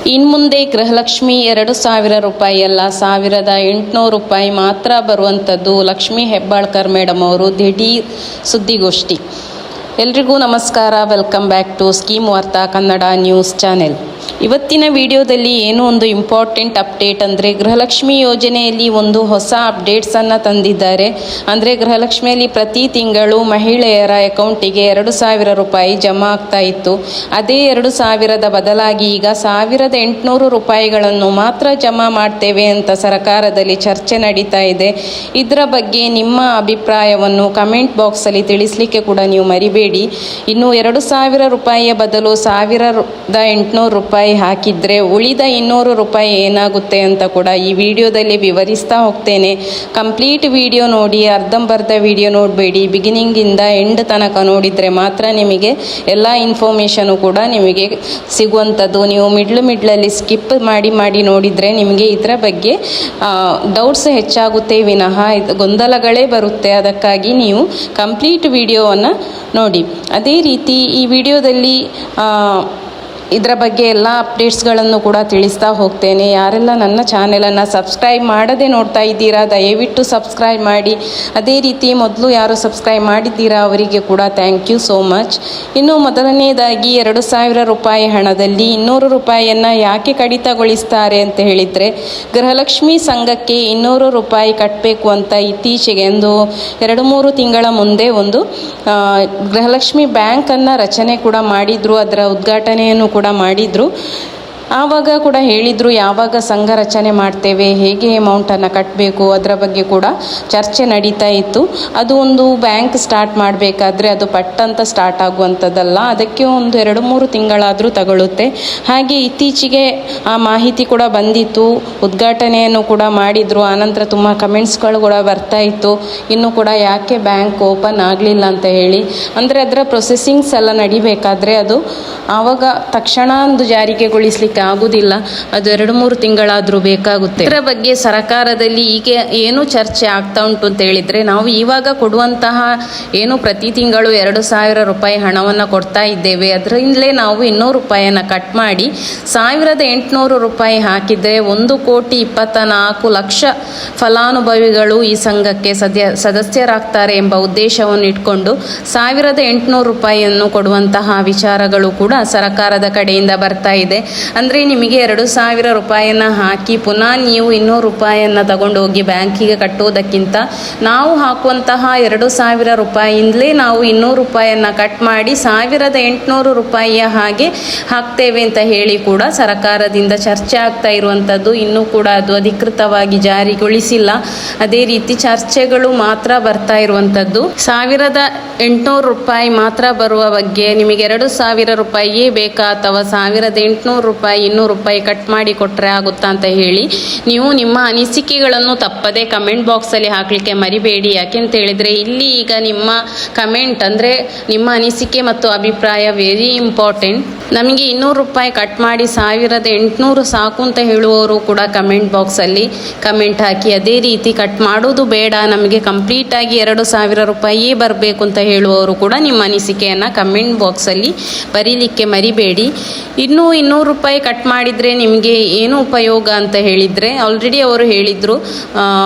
ಇನ್ನು ಮುಂದೆ ಗೃಹಲಕ್ಷ್ಮಿ 2,000 ರೂಪಾಯಿ ಅಲ್ಲ, 1,800 ರೂಪಾಯಿ ಮಾತ್ರ ಬರುವಂಥದ್ದು. ಲಕ್ಷ್ಮೀ ಹೆಬ್ಬಾಳ್ಕರ್ ಮೇಡಮ್ ಅವರು ದಿಢೀರ್ ಸುದ್ದಿಗೋಷ್ಠಿ. ಎಲ್ರಿಗೂ ನಮಸ್ಕಾರ. ವೆಲ್ಕಮ್ ಬ್ಯಾಕ್ ಟು ಸ್ಕೀಮ್ ವಾರ್ತಾ ಕನ್ನಡ ನ್ಯೂಸ್ ಚಾನೆಲ್. ಇವತ್ತಿನ ವಿಡಿಯೋದಲ್ಲಿ ಏನೋ ಒಂದು ಇಂಪಾರ್ಟೆಂಟ್ ಅಪ್ಡೇಟ್ ಅಂದರೆ ಗೃಹಲಕ್ಷ್ಮಿ ಯೋಜನೆಯಲ್ಲಿ ಒಂದು ಹೊಸ ಅಪ್ಡೇಟ್ಸನ್ನು ತಂದಿದ್ದಾರೆ. ಅಂದರೆ ಗೃಹಲಕ್ಷ್ಮಿಯಲ್ಲಿ ಪ್ರತಿ ತಿಂಗಳು ಮಹಿಳೆಯರ ಅಕೌಂಟಿಗೆ 2,000 ರೂಪಾಯಿ ಜಮಾ ಆಗ್ತಾ ಇತ್ತು. ಅದೇ 2,000ದ ಬದಲಾಗಿ ಈಗ 1,800 ರೂಪಾಯಿಗಳನ್ನು ಮಾತ್ರ ಜಮಾ ಮಾಡ್ತೇವೆ ಅಂತ ಸರ್ಕಾರದಲ್ಲಿ ಚರ್ಚೆ ನಡೀತಾ ಇದೆ. ಇದರ ಬಗ್ಗೆ ನಿಮ್ಮ ಅಭಿಪ್ರಾಯವನ್ನು ಕಮೆಂಟ್ ಬಾಕ್ಸಲ್ಲಿ ತಿಳಿಸಲಿಕ್ಕೆ ಕೂಡ ನೀವು ಮರಿಬೇಡಿ. ಇನ್ನು 2,000 ರೂಪಾಯಿಯ ಬದಲು 1,800 ರೂಪಾಯಿ ಹಾಕಿದರೆ ಉಳಿದ 200 ರೂಪಾಯಿ ಏನಾಗುತ್ತೆ ಅಂತ ಕೂಡ ಈ ವಿಡಿಯೋದಲ್ಲಿ ವಿವರಿಸ್ತಾ ಹೋಗ್ತೇನೆ. ಕಂಪ್ಲೀಟ್ ವಿಡಿಯೋ ನೋಡಿ, ಅರ್ಧಂಬರ್ಧ ವಿಡಿಯೋ ನೋಡಬೇಡಿ. ಬಿಗಿನಿಂಗಿಂದ ಎಂಡ್ ತನಕ ನೋಡಿದರೆ ಮಾತ್ರ ನಿಮಗೆ ಎಲ್ಲ ಇನ್ಫಾರ್ಮೇಷನು ಕೂಡ ನಿಮಗೆ ಸಿಗುವಂಥದ್ದು. ನೀವು ಮಿಡ್ಲಲ್ಲಿ ಸ್ಕಿಪ್ ಮಾಡಿ ನೋಡಿದರೆ ನಿಮಗೆ ಇದರ ಬಗ್ಗೆ ಡೌಟ್ಸ್ ಹೆಚ್ಚಾಗುತ್ತೆ ವಿನಃ ಗೊಂದಲಗಳೇ ಬರುತ್ತೆ. ಅದಕ್ಕಾಗಿ ನೀವು ಕಂಪ್ಲೀಟ್ ವಿಡಿಯೋವನ್ನು ನೋಡಿ. ಅದೇ ರೀತಿ ಈ ವಿಡಿಯೋದಲ್ಲಿ ಇದರ ಬಗ್ಗೆ ಎಲ್ಲ ಅಪ್ಡೇಟ್ಸ್ಗಳನ್ನು ಕೂಡ ತಿಳಿಸ್ತಾ ಹೋಗ್ತೇನೆ. ಯಾರೆಲ್ಲ ನನ್ನ ಚಾನೆಲನ್ನು ಸಬ್ಸ್ಕ್ರೈಬ್ ಮಾಡದೆ ನೋಡ್ತಾ ಇದ್ದೀರಾ ದಯವಿಟ್ಟು ಸಬ್ಸ್ಕ್ರೈಬ್ ಮಾಡಿ. ಅದೇ ರೀತಿ ಮೊದಲು ಯಾರು ಸಬ್ಸ್ಕ್ರೈಬ್ ಮಾಡಿದ್ದೀರಾ ಅವರಿಗೆ ಕೂಡ ಥ್ಯಾಂಕ್ ಯು ಸೋ ಮಚ್. ಇನ್ನು ಮೊದಲನೇದಾಗಿ 2,000 ರೂಪಾಯಿ ಹಣದಲ್ಲಿ 200 ರೂಪಾಯಿಯನ್ನು ಯಾಕೆ ಕಡಿತಗೊಳಿಸ್ತಾರೆ ಅಂತ ಹೇಳಿದರೆ, ಗೃಹಲಕ್ಷ್ಮಿ ಸಂಘಕ್ಕೆ 200 ರೂಪಾಯಿ ಕಟ್ಟಬೇಕು ಅಂತ ಇತ್ತೀಚೆಗೆ ಒಂದು 2-3 ತಿಂಗಳ ಮುಂದೆ ಒಂದು ಗೃಹಲಕ್ಷ್ಮಿ ಬ್ಯಾಂಕನ್ನು ರಚನೆ ಕೂಡ ಮಾಡಿದರು. ಅದರ ಉದ್ಘಾಟನೆಯನ್ನು ಕೂಡ ಮಾಡಿದರು. ಆವಾಗ ಕೂಡ ಹೇಳಿದರು ಯಾವಾಗ ಸಂಘ ರಚನೆ ಮಾಡ್ತೇವೆ, ಹೇಗೆ ಅಮೌಂಟನ್ನು ಕಟ್ಟಬೇಕು, ಅದರ ಬಗ್ಗೆ ಕೂಡ ಚರ್ಚೆ ನಡೀತಾ ಇತ್ತು. ಅದು ಒಂದು ಬ್ಯಾಂಕ್ ಸ್ಟಾರ್ಟ್ ಮಾಡಬೇಕಾದ್ರೆ ಅದು ಪಟ್ಟಂತ ಸ್ಟಾರ್ಟ್ ಆಗುವಂಥದ್ದಲ್ಲ. ಅದಕ್ಕೆ ಒಂದು 2-3 ತಿಂಗಳಾದರೂ ತಗೊಳ್ಳುತ್ತೆ. ಹಾಗೆ ಇತ್ತೀಚೆಗೆ ಆ ಮಾಹಿತಿ ಕೂಡ ಬಂದಿತ್ತು, ಉದ್ಘಾಟನೆಯನ್ನು ಕೂಡ ಮಾಡಿದರು. ಆನಂತರ ತುಂಬ ಕಮೆಂಟ್ಸ್ಗಳು ಕೂಡ ಬರ್ತಾ ಇತ್ತು, ಇನ್ನೂ ಕೂಡ ಯಾಕೆ ಬ್ಯಾಂಕ್ ಓಪನ್ ಆಗಲಿಲ್ಲ ಅಂತ ಹೇಳಿ. ಅಂದರೆ ಅದರ ಪ್ರೊಸೆಸಿಂಗ್ಸ್ ಎಲ್ಲ ನಡಿಬೇಕಾದ್ರೆ ಅದು ಆವಾಗ ತಕ್ಷಣ ಒಂದು ಜಾರಿಗೆಗೊಳಿಸಲಿಕ್ಕೆ ಆಗುವುದಿಲ್ಲ. ಅದು 2-3 ತಿಂಗಳಾದರೂ ಬೇಕಾಗುತ್ತೆ. ಇದರ ಬಗ್ಗೆ ಸರ್ಕಾರದಲ್ಲಿ ಈಗ ಏನು ಚರ್ಚೆ ಆಗ್ತಾ ಉಂಟು ಅಂತ ಹೇಳಿದರೆ, ನಾವು ಇವಾಗ ಕೊಡುವಂತಹ ಏನು ಪ್ರತಿ ತಿಂಗಳು 2,000 ರೂಪಾಯಿ ಹಣವನ್ನು ಕೊಡ್ತಾ ಇದ್ದೇವೆ, ಅದರಿಂದಲೇ ನಾವು 200 ರೂಪಾಯಿಯನ್ನು ಕಟ್ ಮಾಡಿ 1,800 ರೂಪಾಯಿ ಹಾಕಿದರೆ 1,24,00,000 ಫಲಾನುಭವಿಗಳು ಈ ಸಂಘಕ್ಕೆ ಸದಸ್ಯರಾಗ್ತಾರೆ ಎಂಬ ಉದ್ದೇಶವನ್ನು ಇಟ್ಕೊಂಡು 1,800 ರೂಪಾಯಿಯನ್ನು ಕೊಡುವಂತಹ ವಿಚಾರಗಳು ಕೂಡ ಸರ್ಕಾರದ ಕಡೆಯಿಂದ ಬರ್ತಾ ಇದೆ. ಅಂದರೆ ನಿಮಗೆ 2,000 ರೂಪಾಯಿಯನ್ನು ಹಾಕಿ ಪುನಃ ನೀವು 200 ರೂಪಾಯಿಯನ್ನು ತಗೊಂಡೋಗಿ ಬ್ಯಾಂಕಿಗೆ ಕಟ್ಟೋದಕ್ಕಿಂತ ನಾವು ಹಾಕುವಂತಹ 2,000 ರೂಪಾಯಿಯಿಂದಲೇ ನಾವು 200 ರೂಪಾಯಿಯನ್ನು ಕಟ್ ಮಾಡಿ 1,800 ರೂಪಾಯಿಯ ಹಾಗೆ ಹಾಕ್ತೇವೆ ಅಂತ ಹೇಳಿ ಕೂಡ ಸರ್ಕಾರದಿಂದ ಚರ್ಚೆ ಆಗ್ತಾ ಇರುವಂಥದ್ದು. ಇನ್ನೂ ಕೂಡ ಅದು ಅಧಿಕೃತವಾಗಿ ಜಾರಿಗೊಳಿಸಿಲ್ಲ. ಅದೇ ರೀತಿ ಚರ್ಚೆಗಳು ಮಾತ್ರ ಬರ್ತಾ ಇರುವಂಥದ್ದು. 1,800 ರೂಪಾಯಿ ಮಾತ್ರ ಬರುವ ಬಗ್ಗೆ, ನಿಮಗೆ 2,000 ರೂಪಾಯಿಯೇ ಬೇಕಾ ಅಥವಾ 1,800 ರೂಪಾಯಿ 200 ರೂಪಾಯಿ ಕಟ್ ಮಾಡಿ ಕೊಟ್ಟರೆ ಆಗುತ್ತಾ ಅಂತ ಹೇಳಿ ನೀವು ನಿಮ್ಮ ಅನಿಸಿಕೆಗಳನ್ನು ತಪ್ಪದೆ ಕಮೆಂಟ್ ಬಾಕ್ಸಲ್ಲಿ ಹಾಕಲಿಕ್ಕೆ ಮರಿಬೇಡಿ. ಯಾಕೆಂತ ಹೇಳಿದರೆ ಇಲ್ಲಿ ಈಗ ನಿಮ್ಮ ಕಮೆಂಟ್ ಅಂದರೆ ನಿಮ್ಮ ಅನಿಸಿಕೆ ಮತ್ತು ಅಭಿಪ್ರಾಯ ವೆರಿ ಇಂಪಾರ್ಟೆಂಟ್. ನಮಗೆ 200 ರೂಪಾಯಿ ಕಟ್ ಮಾಡಿ 1,800 ಸಾಕು ಅಂತ ಹೇಳುವವರು ಕೂಡ ಕಮೆಂಟ್ ಬಾಕ್ಸಲ್ಲಿ ಕಮೆಂಟ್ ಹಾಕಿ. ಅದೇ ರೀತಿ ಕಟ್ ಮಾಡೋದು ಬೇಡ, ನಮಗೆ ಕಂಪ್ಲೀಟಾಗಿ 2,000 ರೂಪಾಯಿಯೇ ಬರಬೇಕು ಅಂತ ಹೇಳುವವರು ಕೂಡ ನಿಮ್ಮ ಅನಿಸಿಕೆಯನ್ನು ಕಮೆಂಟ್ ಬಾಕ್ಸಲ್ಲಿ ಬರೀಲಿಕ್ಕೆ ಮರಿಬೇಡಿ. ಇನ್ನೂ 200 ರೂಪಾಯಿ ಕಟ್ ಮಾಡಿದರೆ ನಿಮಗೆ ಏನು ಉಪಯೋಗ ಅಂತ ಹೇಳಿದರೆ, ಆಲ್ರೆಡಿ ಅವರು ಹೇಳಿದರು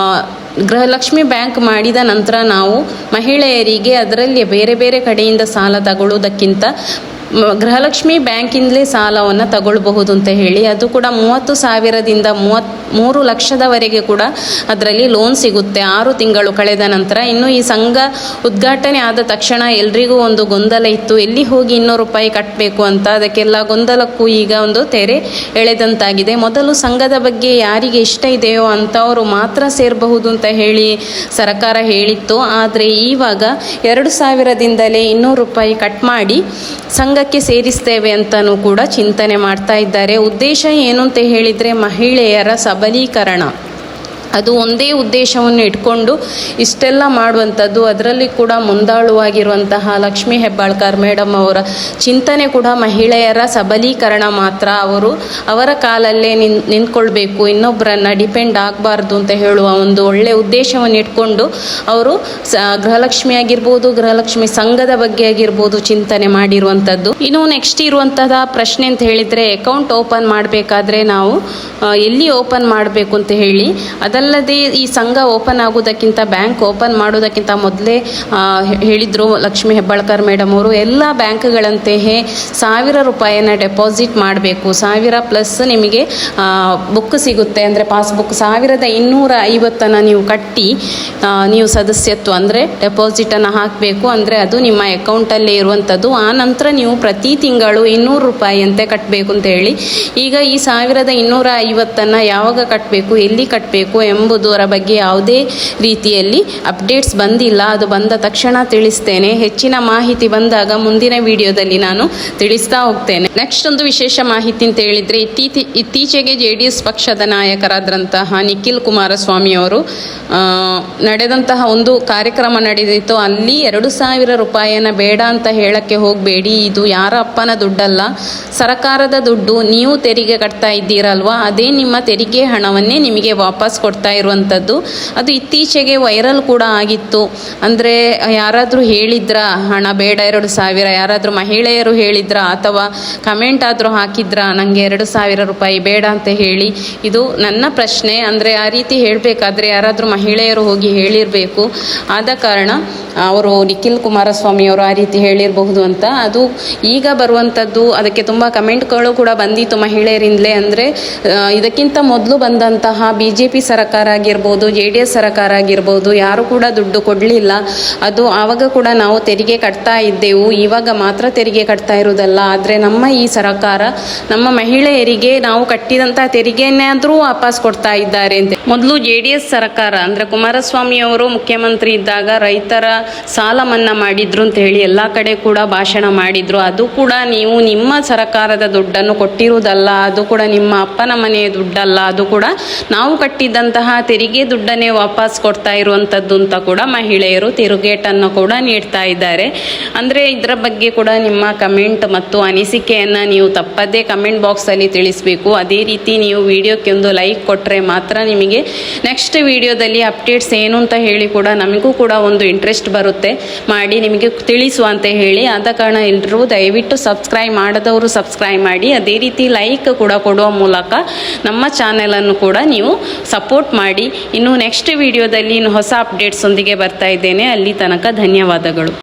ಗೃಹಲಕ್ಷ್ಮಿ ಬ್ಯಾಂಕ್ ಮಾಡಿದ ನಂತರ ನಾವು ಮಹಿಳೆಯರಿಗೆ ಅದರಲ್ಲಿ ಬೇರೆ ಬೇರೆ ಕಡೆಯಿಂದ ಸಾಲ ತಗೊಳ್ಳೋದಕ್ಕಿಂತ ಗೃಹಲಕ್ಷ್ಮಿ ಬ್ಯಾಂಕಿಂದಲೇ ಸಾಲವನ್ನು ತಗೊಳ್ಬಹುದು ಅಂತ ಹೇಳಿ. ಅದು ಕೂಡ 30,000ದಿಂದ 3 ಲಕ್ಷದವರೆಗೆ ಕೂಡ ಅದರಲ್ಲಿ ಲೋನ್ ಸಿಗುತ್ತೆ 6 ತಿಂಗಳು ಕಳೆದ ನಂತರ. ಇನ್ನು ಈ ಸಂಘ ಉದ್ಘಾಟನೆ ಆದ ತಕ್ಷಣ ಎಲ್ರಿಗೂ ಒಂದು ಗೊಂದಲ ಇತ್ತು, ಎಲ್ಲಿ ಹೋಗಿ 200 ರೂಪಾಯಿ ಕಟ್ಟಬೇಕು ಅಂತ. ಅದಕ್ಕೆಲ್ಲ ಗೊಂದಲಕ್ಕೂ ಈಗ ಒಂದು ತೆರೆ ಎಳೆದಂತಾಗಿದೆ. ಮೊದಲು ಸಂಘದ ಬಗ್ಗೆ ಯಾರಿಗೆ ಇಷ್ಟ ಇದೆಯೋ ಅಂಥವರು ಮಾತ್ರ ಸೇರಬಹುದು ಅಂತ ಹೇಳಿ ಸರ್ಕಾರ ಹೇಳಿತ್ತು. ಆದರೆ ಇವಾಗ 2,000ದಿಂದಲೇ 200 ರೂಪಾಯಿ ಕಟ್ ಮಾಡಿ ಸಂಘಕ್ಕೆ ಸೇರಿಸ್ತೇವೆ ಅಂತಲೂ ಕೂಡ ಚಿಂತನೆ ಮಾಡ್ತಾ ಇದ್ದಾರೆ. ಉದ್ದೇಶ ಏನು ಅಂತ ಹೇಳಿದರೆ ಮಹಿಳೆಯರ ಸಬಲೀಕರಣ. ಅದು ಒಂದೇ ಉದ್ದೇಶವನ್ನು ಇಟ್ಕೊಂಡು ಇಷ್ಟೆಲ್ಲ ಮಾಡುವಂಥದ್ದು. ಅದರಲ್ಲಿ ಕೂಡ ಮುಂದಾಳುವಾಗಿರುವಂತಹ ಲಕ್ಷ್ಮೀ ಹೆಬ್ಬಾಳ್ಕರ್ ಮೇಡಮ್ ಅವರ ಚಿಂತನೆ ಕೂಡ ಮಹಿಳೆಯರ ಸಬಲೀಕರಣ ಮಾತ್ರ. ಅವರ ಕಾಲಲ್ಲೇ ನಿಂತ್ಕೊಳ್ಬೇಕು, ಇನ್ನೊಬ್ಬರನ್ನು ಡಿಪೆಂಡ್ ಆಗಬಾರ್ದು ಅಂತ ಹೇಳುವ ಒಂದು ಒಳ್ಳೆಯ ಉದ್ದೇಶವನ್ನು ಇಟ್ಕೊಂಡು ಅವರು ಗೃಹಲಕ್ಷ್ಮಿ ಆಗಿರ್ಬೋದು, ಗೃಹಲಕ್ಷ್ಮಿ ಸಂಘದ ಬಗ್ಗೆ ಆಗಿರ್ಬೋದು ಚಿಂತನೆ ಮಾಡಿರುವಂಥದ್ದು. ಇನ್ನು ನೆಕ್ಸ್ಟ್ ಇರುವಂತಹ ಪ್ರಶ್ನೆ ಅಂತ ಹೇಳಿದರೆ, ಅಕೌಂಟ್ ಓಪನ್ ಮಾಡಬೇಕಾದ್ರೆ ನಾವು ಎಲ್ಲಿ ಓಪನ್ ಮಾಡಬೇಕು ಅಂತ ಹೇಳಿ. ಅದಲ್ಲದೆ ಈ ಸಂಘ ಓಪನ್ ಆಗೋದಕ್ಕಿಂತ, ಬ್ಯಾಂಕ್ ಓಪನ್ ಮಾಡೋದಕ್ಕಿಂತ ಮೊದಲೇ ಹೇಳಿದರು ಲಕ್ಷ್ಮೀ ಹೆಬ್ಬಾಳ್ಕರ್ ಮೇಡಮ್ ಅವರು, ಎಲ್ಲ ಬ್ಯಾಂಕ್ಗಳಂತೆಯೇ 1000 ರೂಪಾಯಿನ ಡೆಪಾಸಿಟ್ ಮಾಡಬೇಕು. 1000+ ನಿಮಗೆ ಬುಕ್ ಸಿಗುತ್ತೆ, ಅಂದರೆ ಪಾಸ್ಬುಕ್. 1250 ನೀವು ಕಟ್ಟಿ ನೀವು ಸದಸ್ಯತ್ವ ಅಂದರೆ ಡೆಪಾಸಿಟನ್ನು ಹಾಕಬೇಕು. ಅಂದರೆ ಅದು ನಿಮ್ಮ ಅಕೌಂಟಲ್ಲೇ ಇರುವಂಥದ್ದು. ಆ ನಂತರ ನೀವು ಪ್ರತಿ ತಿಂಗಳು 200 ರೂಪಾಯಿ ಅಂತೆ ಕಟ್ಟಬೇಕು ಅಂತ ಹೇಳಿ. ಈಗ ಈ 1250 ಯಾವಾಗ ಕಟ್ಟಬೇಕು, ಎಲ್ಲಿ ಕಟ್ಟಬೇಕು ಎಂಬುದರ ಬಗ್ಗೆ ಯಾವುದೇ ರೀತಿಯಲ್ಲಿ ಅಪ್ಡೇಟ್ಸ್ ಬಂದಿಲ್ಲ. ಅದು ಬಂದ ತಕ್ಷಣ ತಿಳಿಸ್ತೇನೆ. ಹೆಚ್ಚಿನ ಮಾಹಿತಿ ಬಂದಾಗ ಮುಂದಿನ ವಿಡಿಯೋದಲ್ಲಿ ನಾನು ತಿಳಿಸ್ತಾ ಹೋಗ್ತೇನೆ. ನೆಕ್ಸ್ಟ್ ಒಂದು ವಿಶೇಷ ಮಾಹಿತಿ ಅಂತ ಹೇಳಿದರೆ, ಇತ್ತೀಚೆಗೆ JDS ಪಕ್ಷದ ನಾಯಕರಾದಂತಹ ನಿಖಿಲ್ ಕುಮಾರಸ್ವಾಮಿ ಅವರು ನಡೆದಂತಹ ಒಂದು ಕಾರ್ಯಕ್ರಮ ನಡೆದಿತ್ತು. ಅಲ್ಲಿ 2000 ರೂಪಾಯಿಯನ್ನು ಬೇಡ ಅಂತ ಹೇಳಕ್ಕೆ ಹೋಗಬೇಡಿ, ಇದು ಯಾರ ಅಪ್ಪನ ದುಡ್ಡಲ್ಲ, ಸರ್ಕಾರದ ದುಡ್ಡು. ನೀವು ತೆರಿಗೆ ಕಟ್ತಾ ಇದ್ದೀರಲ್ವಾ, ಅದೇ ನಿಮ್ಮ ತೆರಿಗೆ ಹಣವನ್ನೇ ನಿಮಗೆ ವಾಪಸ್ ಕೊಡ್ತಾ ಇರುವಂಥದ್ದು. ಅದು ಇತ್ತೀಚೆಗೆ ವೈರಲ್ ಕೂಡ ಆಗಿತ್ತು. ಅಂದರೆ ಯಾರಾದರೂ ಹೇಳಿದ್ರ ಹಣ ಬೇಡ 2000, ಯಾರಾದರೂ ಮಹಿಳೆಯರು ಹೇಳಿದ್ರ ಅಥವಾ ಕಮೆಂಟ್ ಆದರೂ ಹಾಕಿದ್ರ ನನಗೆ 2000 ರೂಪಾಯಿ ಬೇಡ ಅಂತ ಹೇಳಿ. ಇದು ನನ್ನ ಪ್ರಶ್ನೆ. ಅಂದರೆ ಆ ರೀತಿ ಹೇಳಬೇಕಾದ್ರೆ ಯಾರಾದರೂ ಮಹಿಳೆಯರು ಹೋಗಿ ಹೇಳಿರಬೇಕು. ಆದ ಕಾರಣ ಅವರು ನಿಖಿಲ್ ಕುಮಾರಸ್ವಾಮಿ ಅವರು ಆ ರೀತಿ ಹೇಳಿರಬಹುದು ಅಂತ. ಅದು ಈಗ ಬರುವಂಥದ್ದು, ಅದಕ್ಕೆ ತುಂಬ ಕಮೆಂಟ್ಗಳು ಕೂಡ ಬಂದಿತ್ತು ಮಹಿಳೆಯರಿಂದಲೇ. ಅಂದರೆ ಇದಕ್ಕಿಂತ ಮೊದಲು ಬಂದಂತಹ BJP ಸರ್ಕಾರ ಆಗಿರ್ಬೋದು, JDS ಸರ್ಕಾರ ಆಗಿರ್ಬೋದು, ಯಾರು ಕೂಡ ದುಡ್ಡು ಕೊಡಲಿಲ್ಲ. ಅದು ಆವಾಗ ಕೂಡ ನಾವು ತೆರಿಗೆ ಕಟ್ತಾ ಇದ್ದೆವು, ಇವಾಗ ಮಾತ್ರ ತೆರಿಗೆ ಕಟ್ತಾ ಇರೋದಲ್ಲ. ಆದರೆ ನಮ್ಮ ಈ ಸರ್ಕಾರ ನಮ್ಮ ಮಹಿಳೆಯರಿಗೆ ನಾವು ಕಟ್ಟಿದಂಥ ತೆರಿಗೆಯನ್ನಾದರೂ ವಾಪಸ್ ಕೊಡ್ತಾ ಇದ್ದಾರೆ ಅಂತ. ಮೊದಲು JDS ಸರ್ಕಾರ ಅಂದರೆ ಕುಮಾರಸ್ವಾಮಿ ಅವರು ಮುಖ್ಯಮಂತ್ರಿ ಇದ್ದಾಗ ರೈತರ ಸಾಲ ಮನ್ನಾ ಮಾಡಿದ್ರು ಅಂತ ಹೇಳಿ ಎಲ್ಲ ಕಡೆ ಕೂಡ ಭಾಷಣ ಮಾಡಿದ್ರು. ಅದು ಕೂಡ ನೀವು ನಿಮ್ಮ ಸರ್ಕಾರದ ದುಡ್ಡನ್ನು ಕೊಟ್ಟಿರುವುದಲ್ಲ, ಅದು ಕೂಡ ನಿಮ್ಮ ಅಪ್ಪನ ಮನೆಯ ದುಡ್ಡಲ್ಲ, ಅದು ಕೂಡ ನಾವು ಕಟ್ಟಿದ್ದಂತಹ ತೆರಿಗೆ ದುಡ್ಡನ್ನೇ ವಾಪಸ್ ಕೊಡ್ತಾ ಇರುವಂಥದ್ದು ಅಂತ ಕೂಡ ಮಹಿಳೆಯರು ತಿರುಗೇಟನ್ನು ಕೂಡ ನೀಡ್ತಾ ಇದ್ದಾರೆ. ಅಂದರೆ ಇದರ ಬಗ್ಗೆ ಕೂಡ ನಿಮ್ಮ ಕಮೆಂಟ್ ಮತ್ತು ಅನಿಸಿಕೆಯನ್ನು ನೀವು ತಪ್ಪದೇ ಕಮೆಂಟ್ ಬಾಕ್ಸಲ್ಲಿ ತಿಳಿಸಬೇಕು. ಅದೇ ರೀತಿ ನೀವು ವಿಡಿಯೋಕ್ಕೆ ಒಂದು ಲೈಕ್ ಕೊಟ್ಟರೆ ಮಾತ್ರ ನಿಮಗೆ ನೆಕ್ಸ್ಟ್ ವಿಡಿಯೋದಲ್ಲಿ ಅಪ್ಡೇಟ್ಸ್ ಏನು ಅಂತ ಹೇಳಿ ಕೂಡ ನಮಗೂ ಕೂಡ ಒಂದು ಇಂಟ್ರೆಸ್ಟ್ ಬರುತ್ತೆ, ಮಾಡಿ ನಿಮಗೆ ತಿಳಿಸುವ ಅಂತ ಹೇಳಿ. ಆದ ಕಾರಣ ಎಲ್ಲರೂ ದಯವಿಟ್ಟು ಸಬ್ಸ್ಕ್ರೈಬ್ ಮಾಡದವರು ಸಬ್ಸ್ಕ್ರೈಬ್ ಮಾಡಿ. ಅದೇ ರೀತಿ ಲೈಕ್ ಕೂಡ ಕೊಡುವ ಮೂಲಕ ನಮ್ಮ ಚಾನೆಲನ್ನು ಕೂಡ ನೀವು ಸಪೋರ್ಟ್ ಮಾಡಿ. ಇನ್ನು ನೆಕ್ಸ್ಟ್ ವಿಡಿಯೋದಲ್ಲಿ ಹೊಸ ಅಪ್ಡೇಟ್ಸ್ ಒಂದಿಗೆ ಬರ್ತಾ ಇದ್ದೇನೆ. ಅಲ್ಲಿ ತನಕ ಧನ್ಯವಾದಗಳು.